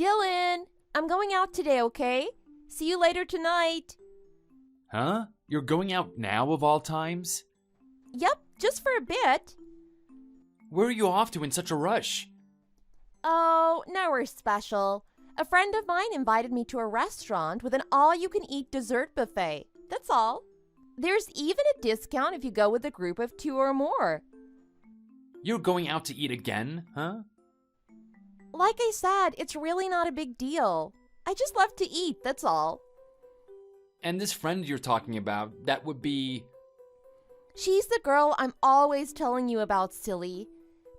Dylan, I'm going out today, okay? See you later tonight. Huh? You're going out now of all times? Yep, just for a bit. Where are you off to in such a rush? Oh, nowhere special. A friend of mine invited me to a restaurant with an all-you-can-eat dessert buffet. That's all. There's even a discount if you go with a group of 2 or more. You're going out to eat again, huh? Like I said, it's really not a big deal. I just love to eat, that's all. And this friend you're talking about, that would be... She's the girl I'm always telling you about, silly.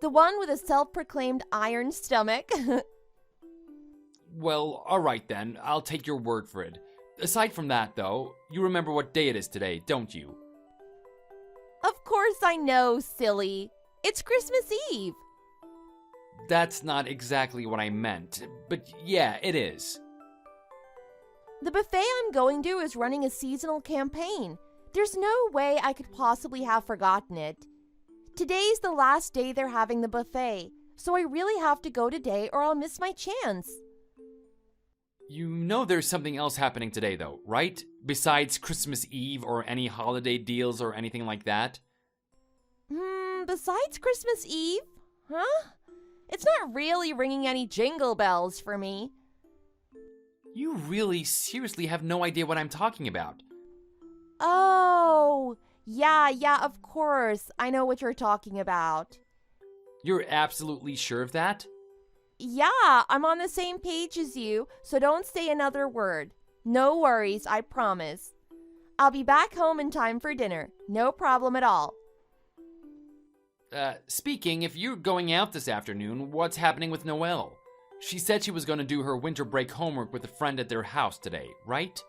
The one with a self-proclaimed iron stomach. Well, alright then, I'll take your word for it. Aside from that, though, you remember what day it is today, don't you? Of course I know, silly. It's Christmas Eve. That's not exactly what I meant, but yeah, it is. The buffet I'm going to is running a seasonal campaign. There's no way I could possibly have forgotten it. Today's the last day they're having the buffet, so I really have to go today or I'll miss my chance. You know there's something else happening today, though, right? Besides Christmas Eve or any holiday deals or anything like that? Besides Christmas Eve? Huh? It's not really ringing any jingle bells for me. You really seriously have no idea what I'm talking about. Oh, yeah, of course. I know what you're talking about. You're absolutely sure of that? Yeah, I'm on the same page as you, so don't say another word. No worries, I promise. I'll be back home in time for dinner. No problem at all. Speaking, if you're going out this afternoon, what's happening with Noelle? She said she was going to do her winter break homework with a friend at their house today, right?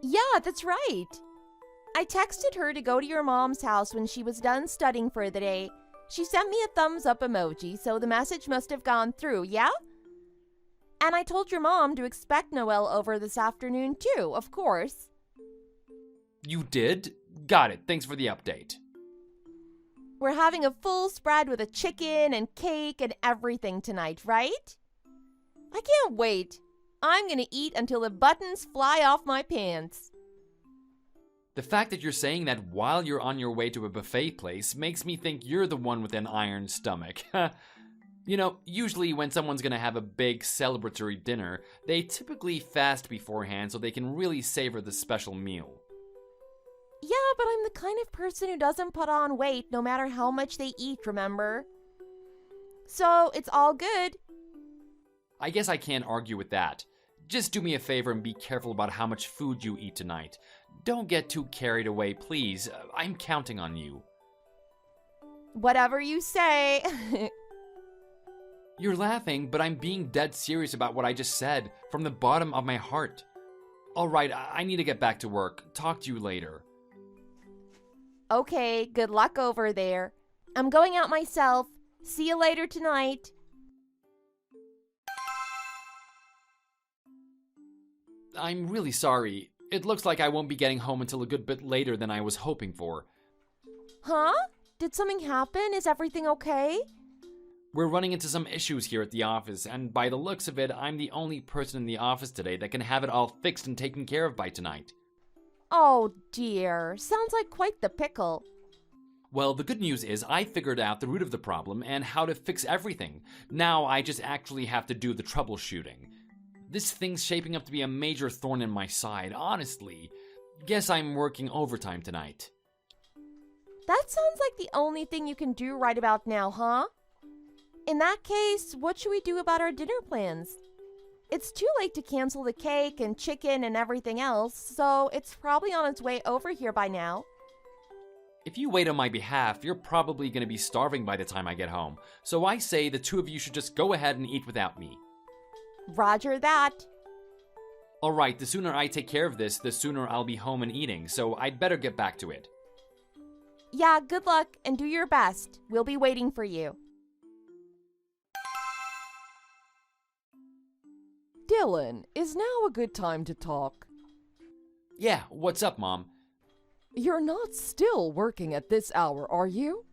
Yeah, that's right. I texted her to go to your mom's house when she was done studying for the day. She sent me a thumbs up emoji, so the message must have gone through, yeah? And I told your mom to expect Noelle over this afternoon too, of course. You did? Got it. Thanks for the update. We're having a full spread with a chicken and cake and everything tonight, right? I can't wait. I'm gonna eat until the buttons fly off my pants. The fact that you're saying that while you're on your way to a buffet place makes me think you're the one with an iron stomach. You know, usually when someone's gonna have a big celebratory dinner, they typically fast beforehand so they can really savor the special meal. Yeah, but I'm the kind of person who doesn't put on weight no matter how much they eat, remember? So, it's all good. I guess I can't argue with that. Just do me a favor and be careful about how much food you eat tonight. Don't get too carried away, please. I'm counting on you. Whatever you say. You're laughing, but I'm being dead serious about what I just said, from the bottom of my heart. Alright, I need to get back to work. Talk to you later. Okay, good luck over there. I'm going out myself. See you later tonight. I'm really sorry. It looks like I won't be getting home until a good bit later than I was hoping for. Huh? Did something happen? Is everything okay? We're running into some issues here at the office, and by the looks of it, I'm the only person in the office today that can have it all fixed and taken care of by tonight. Oh dear, sounds like quite the pickle. Well, the good news is I figured out the root of the problem and how to fix everything. Now I just actually have to do the troubleshooting. This thing's shaping up to be a major thorn in my side, honestly. Guess I'm working overtime tonight. That sounds like the only thing you can do right about now, huh? In that case, what should we do about our dinner plans? It's too late to cancel the cake and chicken and everything else, so it's probably on its way over here by now. If you wait on my behalf, you're probably going to be starving by the time I get home. So I say the two of you should just go ahead and eat without me. Roger that. Alright, the sooner I take care of this, the sooner I'll be home and eating, so I'd better get back to it. Yeah, good luck and do your best. We'll be waiting for you. Dylan, is now a good time to talk? Yeah, what's up, Mom? You're not still working at this hour, are you?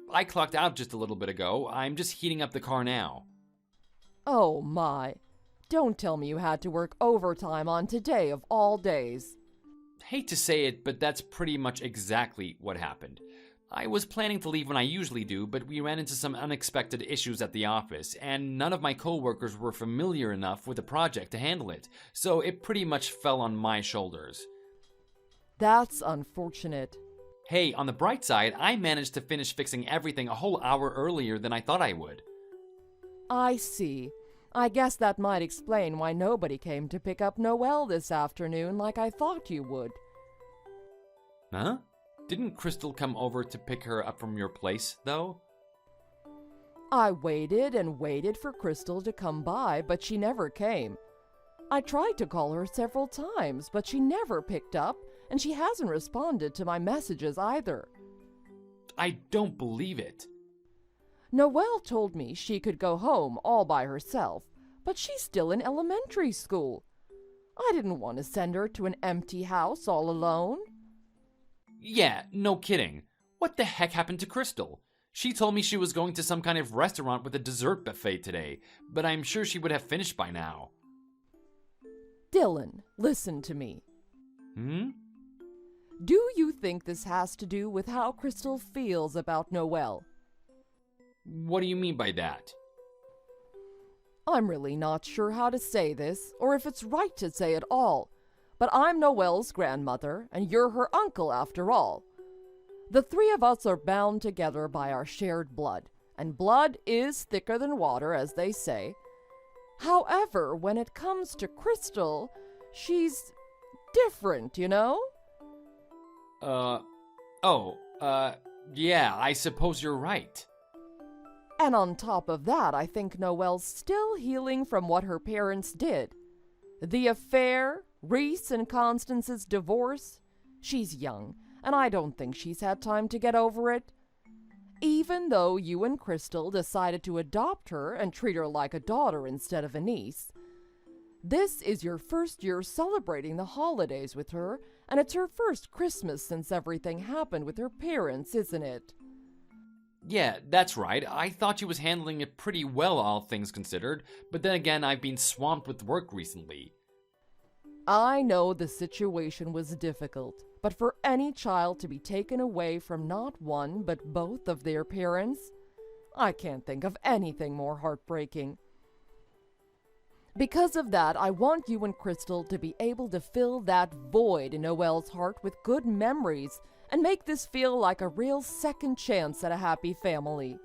I clocked out just a little bit ago. I'm just heating up the car now. Oh my. Don't tell me you had to work overtime on today of all days. Hate to say it, but that's pretty much exactly what happened. I was planning to leave when I usually do, but we ran into some unexpected issues at the office, and none of my coworkers were familiar enough with the project to handle it, so it pretty much fell on my shoulders. That's unfortunate. Hey, on the bright side, I managed to finish fixing everything a whole hour earlier than I thought I would. I see. I guess that might explain why nobody came to pick up Noelle this afternoon like I thought you would. Huh? Didn't Crystal come over to pick her up from your place, though? I waited and waited for Crystal to come by, but she never came. I tried to call her several times, but she never picked up, and she hasn't responded to my messages either. I don't believe it. Noelle told me she could go home all by herself, but she's still in elementary school. I didn't want to send her to an empty house all alone. Yeah, no kidding. What the heck happened to Crystal? She told me she was going to some kind of restaurant with a dessert buffet today, but I'm sure she would have finished by now. Dylan, listen to me. Do you think this has to do with how Crystal feels about Noelle? What do you mean by that? I'm really not sure how to say this, or if it's right to say it all, but I'm Noelle's grandmother, and you're her uncle after all. The three of us are bound together by our shared blood, and blood is thicker than water, as they say. However, when it comes to Crystal, she's different, you know? Yeah, I suppose you're right. And on top of that, I think Noelle's still healing from what her parents did. The affair, Reese and Constance's divorce. She's young, and I don't think she's had time to get over it. Even though you and Crystal decided to adopt her and treat her like a daughter instead of a niece. This is your first year celebrating the holidays with her, and it's her first Christmas since everything happened with her parents, isn't it? Yeah, that's right. I thought she was handling it pretty well, all things considered, but then again, I've been swamped with work recently. I know the situation was difficult, but for any child to be taken away from not one but both of their parents, I can't think of anything more heartbreaking. Because of that, I want you and Crystal to be able to fill that void in Noelle's heart with good memories and make this feel like a real second chance at a happy family.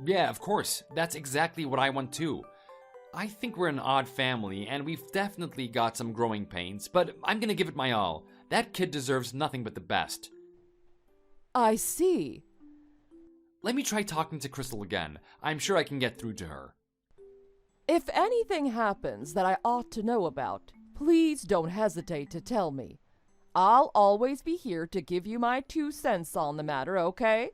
Yeah, of course. That's exactly what I want too. I think we're an odd family, and we've definitely got some growing pains, but I'm gonna give it my all. That kid deserves nothing but the best. I see. Let me try talking to Crystal again. I'm sure I can get through to her. If anything happens that I ought to know about, please don't hesitate to tell me. I'll always be here to give you my 2 cents on the matter, okay?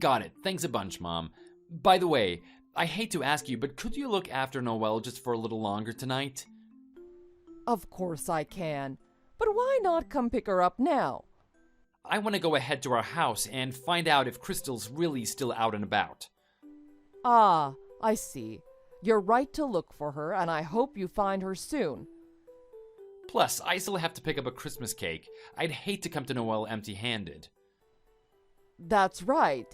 Got it. Thanks a bunch, Mom. By the way, I hate to ask you, but could you look after Noelle just for a little longer tonight? Of course I can. But why not come pick her up now? I want to go ahead to our house and find out if Crystal's really still out and about. Ah, I see. You're right to look for her, and I hope you find her soon. Plus, I still have to pick up a Christmas cake. I'd hate to come to Noelle empty-handed. That's right.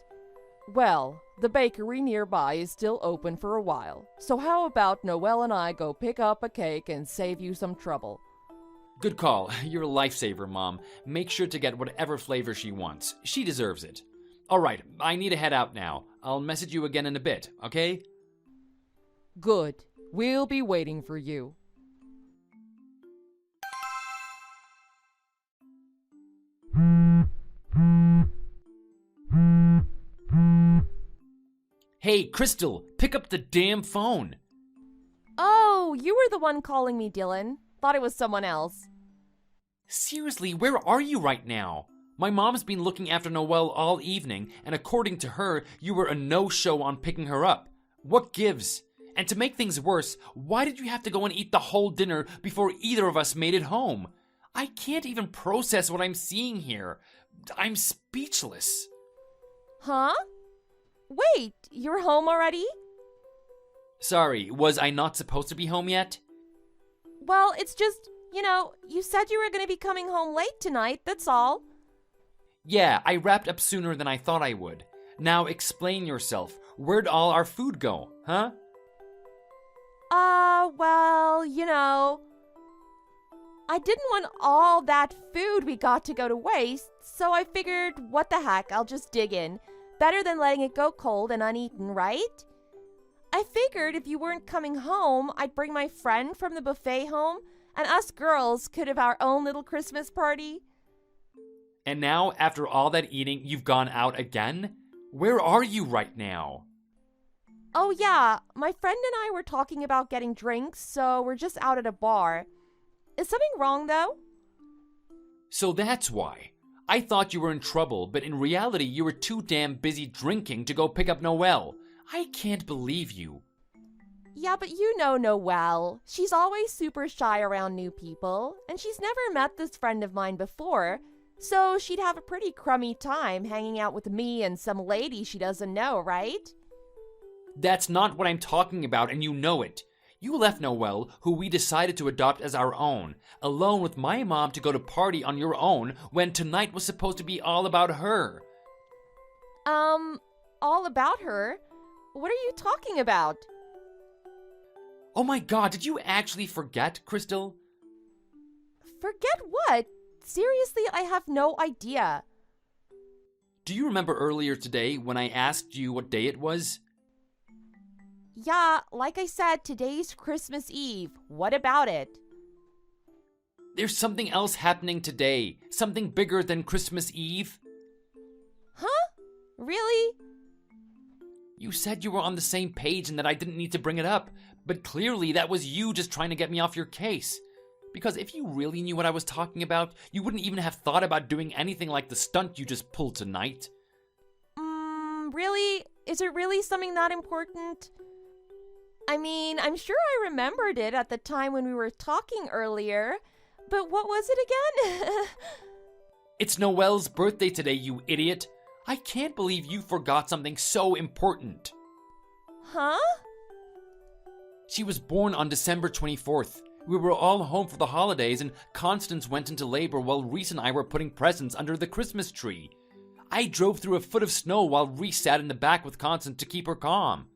Well, the bakery nearby is still open for a while, so how about Noelle and I go pick up a cake and save you some trouble? Good call. You're a lifesaver, Mom. Make sure to get whatever flavor she wants. She deserves it. Alright, I need to head out now. I'll message you again in a bit, okay? Good. We'll be waiting for you. Hey, Crystal, pick up the damn phone. Oh, you were the one calling me, Dylan. Thought it was someone else. Seriously, where are you right now? My mom's been looking after Noelle all evening, and according to her, you were a no-show on picking her up. What gives? And to make things worse, why did you have to go and eat the whole dinner before either of us made it home? I can't even process what I'm seeing here. I'm speechless. Huh? Wait, you're home already? Sorry, was I not supposed to be home yet? Well, it's just, you said you were going to be coming home late tonight, that's all. Yeah, I wrapped up sooner than I thought I would. Now explain yourself. Where'd all our food go, huh? Well, I didn't want all that food we got to go to waste, so I figured, what the heck, I'll just dig in. Better than letting it go cold and uneaten, right? I figured if you weren't coming home, I'd bring my friend from the buffet home, and us girls could have our own little Christmas party. And now, after all that eating, you've gone out again? Where are you right now? Oh yeah, my friend and I were talking about getting drinks, so we're just out at a bar. Is something wrong though? So that's why. I thought you were in trouble, but in reality you were too damn busy drinking to go pick up Noelle. I can't believe you. Yeah, but you know Noelle. She's always super shy around new people, and she's never met this friend of mine before, so she'd have a pretty crummy time hanging out with me and some lady she doesn't know, right? That's not what I'm talking about, and you know it. You left Noelle, who we decided to adopt as our own, alone with my mom to go to party on your own when tonight was supposed to be all about her. All about her? What are you talking about? Oh my god, did you actually forget, Crystal? Forget what? Seriously, I have no idea. Do you remember earlier today when I asked you what day it was? Yeah, like I said, today's Christmas Eve. What about it? There's something else happening today. Something bigger than Christmas Eve. Huh? Really? You said you were on the same page and that I didn't need to bring it up, but clearly that was you just trying to get me off your case. Because if you really knew what I was talking about, you wouldn't even have thought about doing anything like the stunt you just pulled tonight. Really? Is it really something that important? I mean, I'm sure I remembered it at the time when we were talking earlier, but what was it again? It's Noelle's birthday today, you idiot. I can't believe you forgot something so important. Huh? She was born on December 24th. We were all home for the holidays and Constance went into labor while Reese and I were putting presents under the Christmas tree. I drove through a foot of snow while Reese sat in the back with Constance to keep her calm.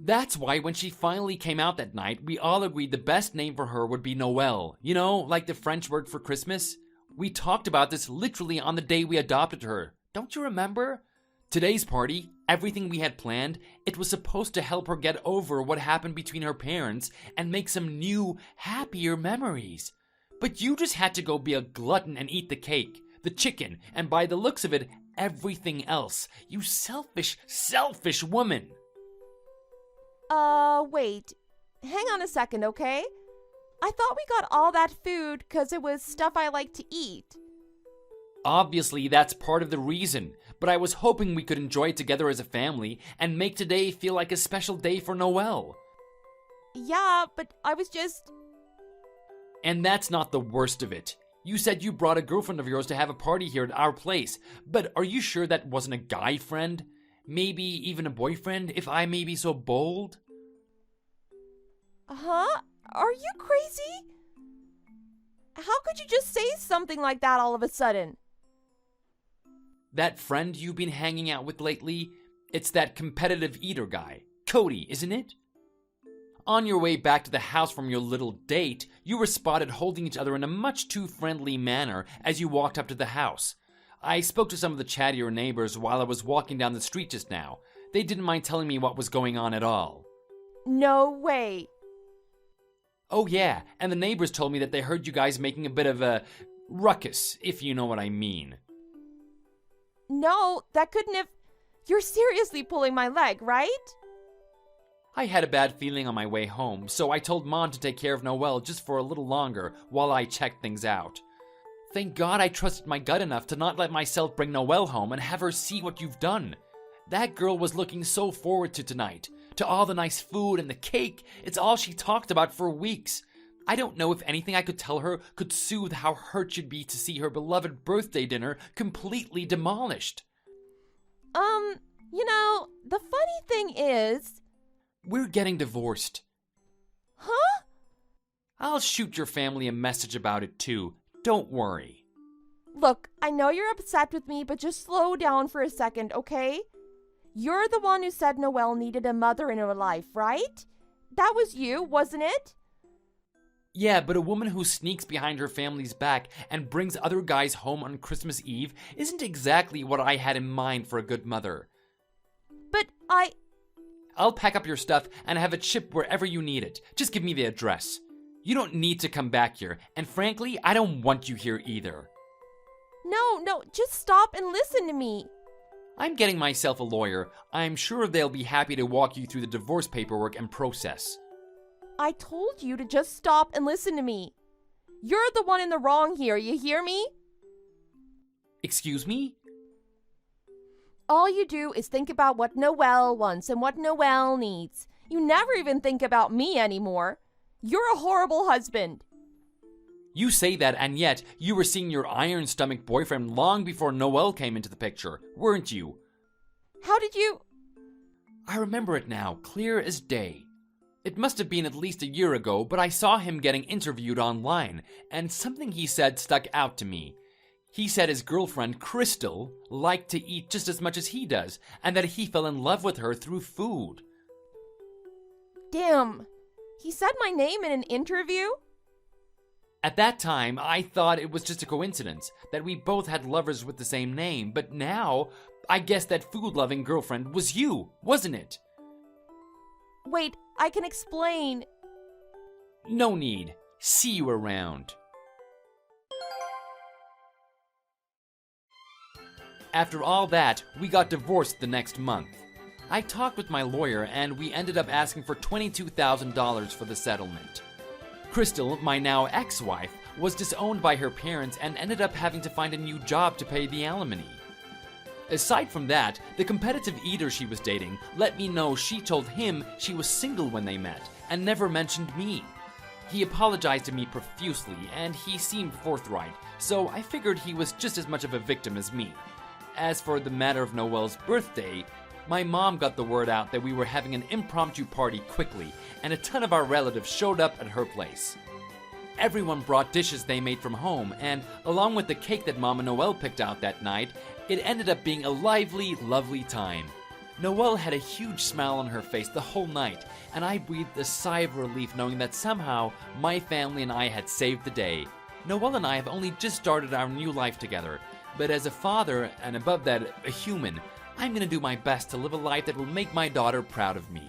That's why when she finally came out that night, we all agreed the best name for her would be Noelle. You know, like the French word for Christmas? We talked about this literally on the day we adopted her. Don't you remember? Today's party, everything we had planned, it was supposed to help her get over what happened between her parents and make some new, happier memories. But you just had to go be a glutton and eat the cake, the chicken, and by the looks of it, everything else. You selfish, selfish woman. Wait. Hang on a second, okay? I thought we got all that food because it was stuff I like to eat. Obviously, that's part of the reason, but I was hoping we could enjoy it together as a family and make today feel like a special day for Noelle. Yeah, but I was just... And that's not the worst of it. You said you brought a girlfriend of yours to have a party here at our place, but are you sure that wasn't a guy friend? Maybe even a boyfriend, if I may be so bold? Huh? Are you crazy? How could you just say something like that all of a sudden? That friend you've been hanging out with lately, it's that competitive eater guy, Cody, isn't it? On your way back to the house from your little date, you were spotted holding each other in a much too friendly manner as you walked up to the house. I spoke to some of the chattier neighbors while I was walking down the street just now. They didn't mind telling me what was going on at all. No way. Oh yeah, and the neighbors told me that they heard you guys making a bit of a ruckus, if you know what I mean. No, that couldn't have... You're seriously pulling my leg, right? I had a bad feeling on my way home, so I told Mom to take care of Noelle just for a little longer while I checked things out. Thank God I trusted my gut enough to not let myself bring Noelle home and have her see what you've done. That girl was looking so forward to tonight, to all the nice food and the cake. It's all she talked about for weeks. I don't know if anything I could tell her could soothe how hurt she'd be to see her beloved birthday dinner completely demolished. The funny thing is... We're getting divorced. Huh? I'll shoot your family a message about it too. Don't worry. Look, I know you're upset with me, but just slow down for a second, okay? You're the one who said Noelle needed a mother in her life, right? That was you, wasn't it? Yeah, but a woman who sneaks behind her family's back and brings other guys home on Christmas Eve isn't exactly what I had in mind for a good mother. But I'll pack up your stuff and have it shipped wherever you need it. Just give me the address. You don't need to come back here, and frankly, I don't want you here either. No, just stop and listen to me. I'm getting myself a lawyer. I'm sure they'll be happy to walk you through the divorce paperwork and process. I told you to just stop and listen to me. You're the one in the wrong here, you hear me? Excuse me? All you do is think about what Noelle wants and what Noelle needs. You never even think about me anymore. You're a horrible husband. You say that, and yet you were seeing your iron-stomach boyfriend long before Noelle came into the picture, weren't you? How did you... I remember it now, clear as day. It must have been at least a year ago, but I saw him getting interviewed online, and something he said stuck out to me. He said his girlfriend, Crystal, liked to eat just as much as he does, and that he fell in love with her through food. Damn. He said my name in an interview? At that time, I thought it was just a coincidence, that we both had lovers with the same name, but now, I guess that food-loving girlfriend was you, wasn't it? Wait, I can explain. No need. See you around. After all that, we got divorced the next month. I talked with my lawyer and we ended up asking for $22,000 for the settlement. Crystal, my now ex-wife, was disowned by her parents and ended up having to find a new job to pay the alimony. Aside from that, the competitive eater she was dating let me know she told him she was single when they met and never mentioned me. He apologized to me profusely and he seemed forthright, so I figured he was just as much of a victim as me. As for the matter of Noelle's birthday, my mom got the word out that we were having an impromptu party quickly, and a ton of our relatives showed up at her place. Everyone brought dishes they made from home, and along with the cake that Mama Noelle picked out that night, it ended up being a lively, lovely time. Noelle had a huge smile on her face the whole night, and I breathed a sigh of relief knowing that somehow my family and I had saved the day. Noelle and I have only just started our new life together, but as a father, and above that, a human, I'm gonna do my best to live a life that will make my daughter proud of me.